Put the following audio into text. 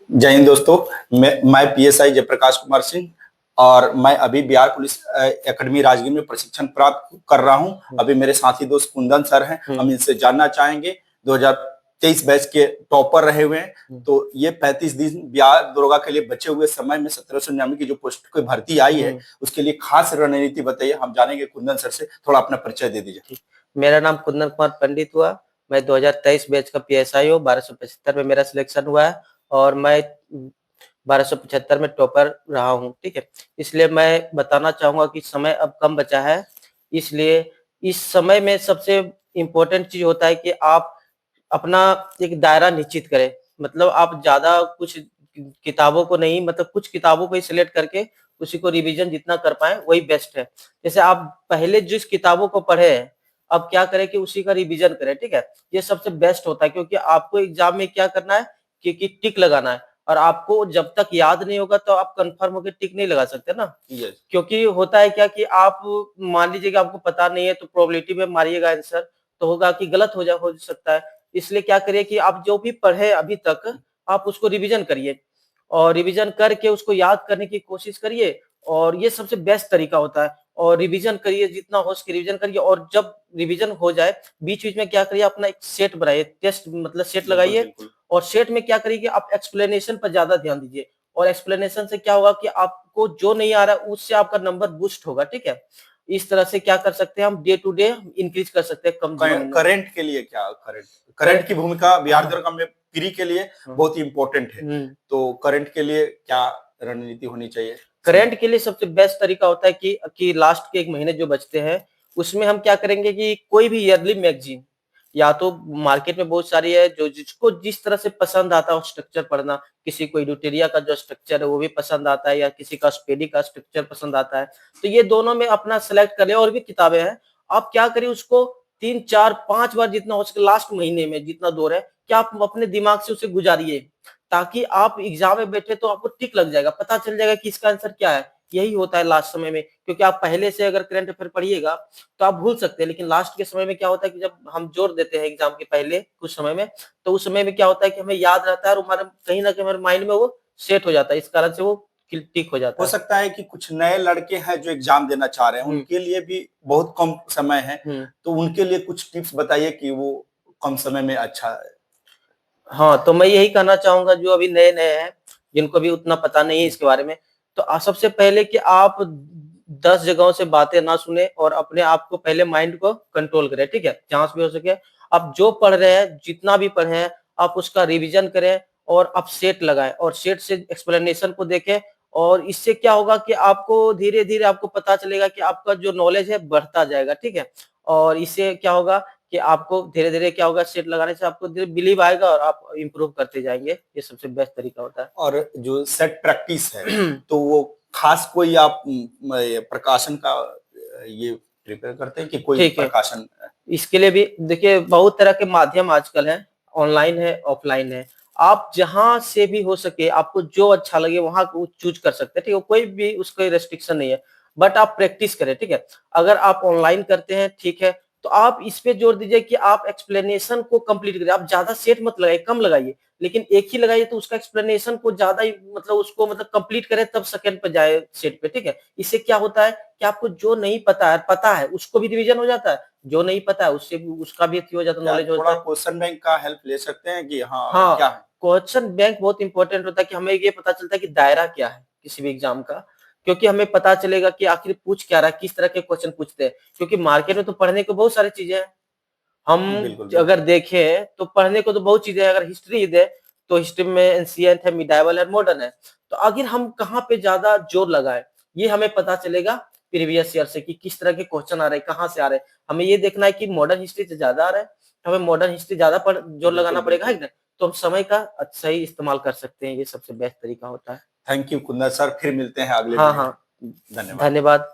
जय हिंद दोस्तों। मैं पीएसआई जयप्रकाश कुमार सिंह और मैं अभी बिहार पुलिस एकेडमी राजगीर में प्रशिक्षण प्राप्त कर रहा हूं। अभी मेरे साथी दोस्त कुंदन सर हैं, हम इनसे जानना चाहेंगे। 2023 बैच के टॉपर रहे हुए हैं, तो ये 35 दिन बिहार दरोगा के लिए बचे हुए समय में 1799 की जो पोस्ट की भर्ती आई है उसके लिए खास रणनीति बताइए। हम जानेंगे कुंदन सर से, थोड़ा अपना परिचय दे दीजिए। मेरा नाम कुंदन कुमार पंडित हुआ। मैं 2023 बैच का पीएसआई हूँ। 1275 में मेरा सिलेक्शन हुआ है और मैं 1275 में टॉपर रहा हूँ। ठीक है, इसलिए मैं बताना चाहूंगा कि समय अब कम बचा है, इसलिए इस समय में सबसे इम्पोर्टेंट चीज होता है कि आप अपना एक दायरा निश्चित करें। मतलब आप ज्यादा कुछ किताबों को नहीं, मतलब कुछ किताबों को ही सिलेक्ट करके उसी को रिवीजन जितना कर पाए वही बेस्ट है। जैसे आप पहले जिस किताबों को पढ़े हैं, अब क्या करें कि उसी का रिवीजन करें। ठीक है, ये सबसे बेस्ट होता है, क्योंकि आपको एग्जाम में क्या करना है कि टिक लगाना है, और आपको जब तक याद नहीं होगा तो आप कंफर्म होकर टिक नहीं लगा सकते ना। क्योंकि होता है क्या कि आप मान लीजिए कि आपको पता नहीं है तो प्रोबेबिलिटी में मारिएगा आंसर, तो होगा कि गलत हो सकता है। इसलिए क्या करिए कि आप जो भी पढ़े अभी तक आप उसको रिवीजन करिए, और रिवीजन करके उसको याद करने की कोशिश करिए, और ये सबसे बेस्ट तरीका होता है। और रिवीजन करिए, जितना हो सके रिवीजन करिए, और जब रिवीजन हो जाए बीच-बीच में क्या करिए, अपना एक सेट बनाइए, टेस्ट मतलब सेट लगाइए, और सेट में क्या करिए कि आप एक्सप्लेनेशन पर ज्यादा ध्यान दीजिए। और एक्सप्लेनेशन से क्या होगा कि आपको जो नहीं आ रहा है उससे आपका नंबर बूस्ट होगा। ठीक है, इस तरह से क्या कर सकते हैं हम, डे टू डे इंक्रीज कर सकते हैं कम दिनों में। करंट के लिए क्या, करंट की भूमिका बिहार दरोगा में प्री के लिए बहुत ही इंपॉर्टेंट है, तो करंट के लिए क्या रणनीति होनी चाहिए? करंट के लिए सबसे बेस्ट तरीका होता है कि लास्ट के 1 महीने जो बचते हैं उसमें हम क्या करेंगे कि कोई भी ईयरली मैगजीन, या तो मार्केट में बहुत सारी है, जो जिसको जिस तरह से पसंद आता है स्ट्रक्चर पढ़ना। किसी को एडिटोरिया का जो स्ट्रक्चर है वो भी पसंद आता है, या किसी का स्पेडी का स्ट्रक्चर पसंद आता है, तो ये दोनों में अपना सेलेक्ट कर ले। और भी किताबें हैं, आप क्या करिए उसको 3 4 5 बार जितना हो सके लास्ट महीने में जितना दौर है, क्या आप अपने दिमाग से उसे गुजारिए, ताकि आप एग्जाम में बैठे तो आपको टिक लग जाएगा, पता चल जाएगा कि इसका आंसर क्या है। यही होता है लास्ट समय में, क्योंकि आप पहले से अगर करंट अफेयर पढ़िएगा तो आप भूल सकते हैं, लेकिन लास्ट के समय में क्या होता है कि जब हम जोर देते हैं एग्जाम के पहले कुछ समय में, तो उस समय में क्या होता है कि हमें याद रहता है, और हमारे कहीं ना कहीं हमारे माइंड में वो सेट हो जाता है, इस कारण से वो टिक हो जाता हो है। सकता है कि कुछ नए लड़के हैं जो एग्जाम देना चाह रहे हैं, उनके लिए भी बहुत कम समय है, तो उनके लिए कुछ टिप्स बताइए कि वो कम समय में अच्छा है। हाँ, तो मैं यही कहना चाहूंगा जो अभी नए-नए हैं, जिनको भी उतना पता नहीं है इसके बारे में, तो सबसे पहले कि आप 10 जगहों से बातें ना सुने, और अपने आप को पहले माइंड को कंट्रोल करें। ठीक है, जहाँ से भी हो सके आप जो पढ़ रहे हैं, जितना भी पढ़े हैं, आप उसका रिवीजन करें, और आप सेट लगाएं, और सेट से एक्सप्लेनेशन को देखें। और इससे क्या होगा कि आपको धीरे-धीरे आपको पता चलेगा कि आपका जो नॉलेज है बढ़ता जाएगा। ठीक है, और इससे क्या होगा कि आपको धीरे-धीरे क्या होगा, सेट लगाने से आपको धीरे बिलीव आएगा और आप इम्प्रूव करते जाएँगे। ये सबसे बेस्ट तरीका होता है। और जो सेट प्रैक्टिस है तो वो खास कोई आप प्रकाशन का ये प्रिपेयर करते हैं कि कोई ठीक है, प्रकाशन? इसके लिए भी देखिए बहुत तरह के माध्यम आजकल हैं, ऑनलाइन है, ऑफलाइन है। आप जहाँ से भी हो सके आपको जो अच्छा लगे वहाँ को चूज़ कर सकते हैं, ठीक है? कोई भी उसको रेस्ट्रिक्शन नहीं है, बट आप प्रैक्टिस करें, ठीक है? अगर आप ऑनलाइन करते हैं, ठीक है, तो आप इस पे जोर दीजिए कि आप एक्सप्लेनेशन को कंप्लीट करें। आप ज़्यादा सेट मत लगाइए, कम लगाइए, लेकिन एक ही लगाइए तो उसका एक्सप्लेनेशन को ज़्यादा ही मतलब उसको मतलब कंप्लीट करें, तब सेकंड पे जाए सेट पे, ठीक है? इससे क्या होता है कि आपको जो नहीं पता है उसको भी रिवीजन हो जाता है, जो नहीं पता है उससे भी उसका भी हो जाता है, क्या नॉलेज हो थोड़ा जाता है। क्वेश्चन बैंक का हेल्प ले सकते हैं कि हाँ हाँ, क्या है? क्वेश्चन बैंक बहुत इंपॉर्टेंट होता है कि हमें ये पता चलता है कि दायरा क्या है किसी भी एग्जाम का, क्योंकि हमें पता चलेगा कि आखिर पूछ क्या रहा है, किस तरह के क्वेश्चन पूछते हैं। क्योंकि मार्केट में तो पढ़ने को बहुत सारी चीजें हैं। हम बिल्कुल बिल्कुल। अगर देखें तो पढ़ने को तो बहुत चीजें हैं। अगर हिस्ट्री दे तो हिस्ट्री में एंशिएंट है, मिडाइवल है, मॉडर्न है। तो आखिर हम कहाँ पे ज्यादा जोर लगाए, ये हमें पता चलेगा प्रीवियस ईयर से कि किस तरह के क्वेश्चन आ रहे हैं, कहाँ से आ रहे हैं। हमें ये देखना है कि मॉडर्न हिस्ट्री से ज्यादा आ रहा है, तो हमें मॉडर्न हिस्ट्री ज्यादा पर जोर लगाना पड़ेगा, है ना? तो हम समय का सही इस्तेमाल कर सकते हैं, ये सबसे बेस्ट तरीका होता है। थैंक यू कुंदन सर, फिर मिलते हैं अगले हाँ, वीडियो हाँ। में। धन्यवाद। धन्यवाद।